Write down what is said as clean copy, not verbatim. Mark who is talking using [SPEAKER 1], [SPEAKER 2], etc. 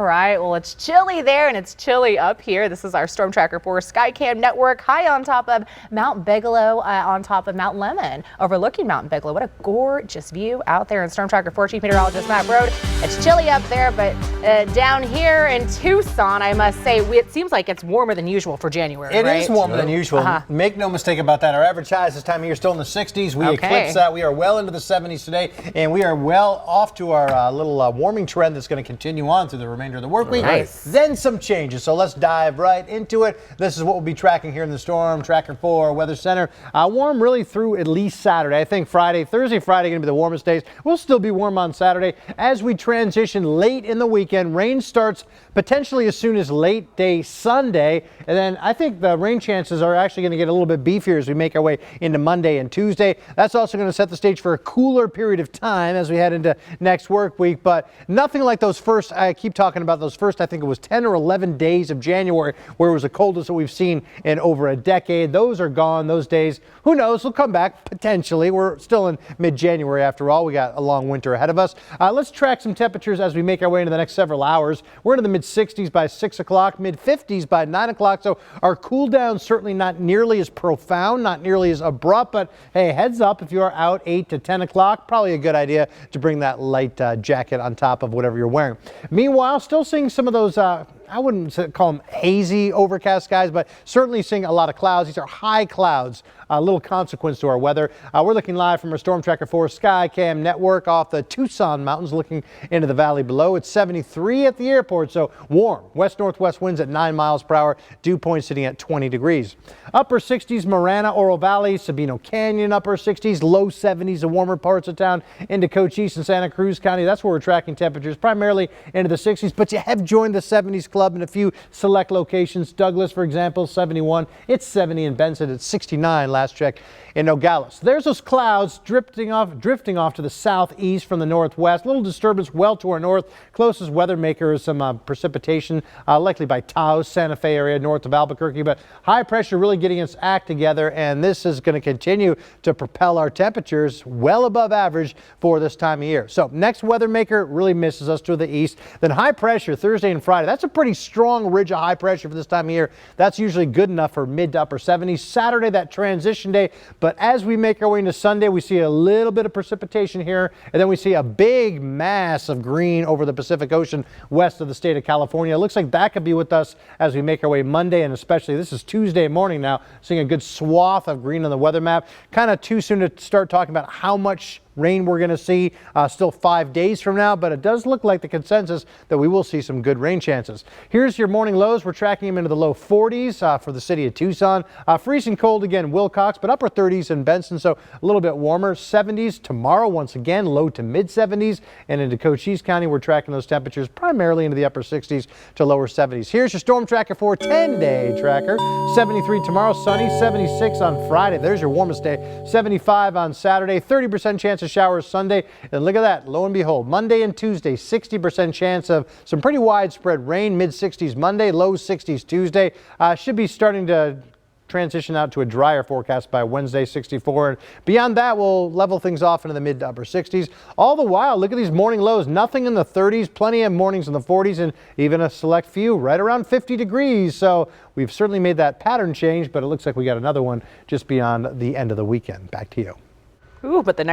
[SPEAKER 1] All right, well, it's chilly there and it's chilly up here. This is our Storm Tracker 4 Skycam network, high on top of Mount Bigelow, on top of Mount Lemmon, overlooking Mount Bigelow. What a gorgeous view out there in Storm Tracker 4 Chief Meteorologist Matt Brode. It's chilly up there, but down here in Tucson, I must say, it seems like it's warmer than usual for January.
[SPEAKER 2] It
[SPEAKER 1] right?
[SPEAKER 2] is warmer than usual. Make no mistake about that. Our average highs this time of year still in the 60s. We eclipse that. We are well into the 70s today, and we are well off to our little warming trend that's going to continue on through the remainder of the work week.
[SPEAKER 1] Nice.
[SPEAKER 2] Then some changes. So let's dive right into it. This is what we'll be tracking here in the Storm Tracker 4 Weather Center. Warm really through at least Saturday. I think Thursday, Friday going to be the warmest days. We'll still be warm on Saturday. As we transition late in the weekend, rain starts potentially as soon as late day Sunday. And then I think the rain chances are actually going to get a little bit beefier as we make our way into Monday and Tuesday. That's also going to set the stage for a cooler period of time as we head into next work week. But nothing like those first, I keep talking about those first, I think it was 10 or 11 days of January where it was the coldest that we've seen in over a decade. Those are gone. Those days, who knows, will come back potentially. We're still in mid-January after all. We got a long winter ahead of us. Let's track some temperatures as we make our way into the next several hours. We're into the mid-60s by 6 o'clock, mid-50s by 9 o'clock. So our cool down certainly not nearly as profound, not nearly as abrupt, but hey, heads up if you are out 8 to 10 o'clock, probably a good idea to bring that light jacket on top of whatever you're wearing. Meanwhile, still seeing some of those I wouldn't call them hazy overcast skies, but certainly seeing a lot of clouds. These are high clouds, a little consequence to our weather. We're looking live from our Storm Tracker 4 Skycam network off the Tucson mountains, looking into the valley below. It's 73 at the airport, so warm. West-northwest winds at 9 miles per hour. Dew point sitting at 20 degrees. Upper 60s, Marana, Oro Valley, Sabino Canyon, upper 60s, low 70s, the warmer parts of town into Cochise and Santa Cruz County. That's where we're tracking temperatures, primarily into the 60s, but you have joined the 70s club in a few select locations. Douglas, for example, 71. It's 70 in Benson. It's 69 last check in Nogales. There's those clouds drifting off to the southeast from the northwest. A little disturbance well to our north. Closest weather maker is some precipitation, likely by Taos, Santa Fe area, north of Albuquerque. But high pressure really getting its act together, and this is going to continue to propel our temperatures well above average for this time of year. So next weather maker really misses us to the east. Then high pressure Thursday and Friday. That's a pretty strong ridge of high pressure for this time of year. That's usually good enough for mid to upper 70s. Saturday, that transition day. But as we make our way into Sunday, we see a little bit of precipitation here, and then we see a big mass of green over the Pacific Ocean west of the state of California. It looks like that could be with us as we make our way Monday, and especially this is Tuesday morning now, seeing a good swath of green on the weather map. Kind of too soon to start talking about how much rain we're going to see still 5 days from now, but it does look like the consensus that we will see some good rain chances. Here's your morning lows. We're tracking them into the low 40s for the city of Tucson. Freezing cold again, Wilcox, but upper 30s in Benson, so a little bit warmer. 70s tomorrow, once again, low to mid 70s, and into Cochise County, we're tracking those temperatures primarily into the upper 60s to lower 70s. Here's your Storm Tracker 4 10-day tracker. 73 tomorrow, sunny, 76 on Friday. There's your warmest day. 75 on Saturday, 30% chance of showers Sunday, and look at that, lo and behold, Monday and Tuesday, 60% chance of some pretty widespread rain, mid 60s Monday, low 60s Tuesday. Should be starting to transition out to a drier forecast by Wednesday, 64. And beyond that, we'll level things off into the mid to upper 60s. All the while, look at these morning lows, nothing in the 30s, plenty of mornings in the 40s, and even a select few right around 50 degrees. So we've certainly made that pattern change, but it looks like we got another one just beyond the end of the weekend. Back to you.
[SPEAKER 1] Ooh, but the next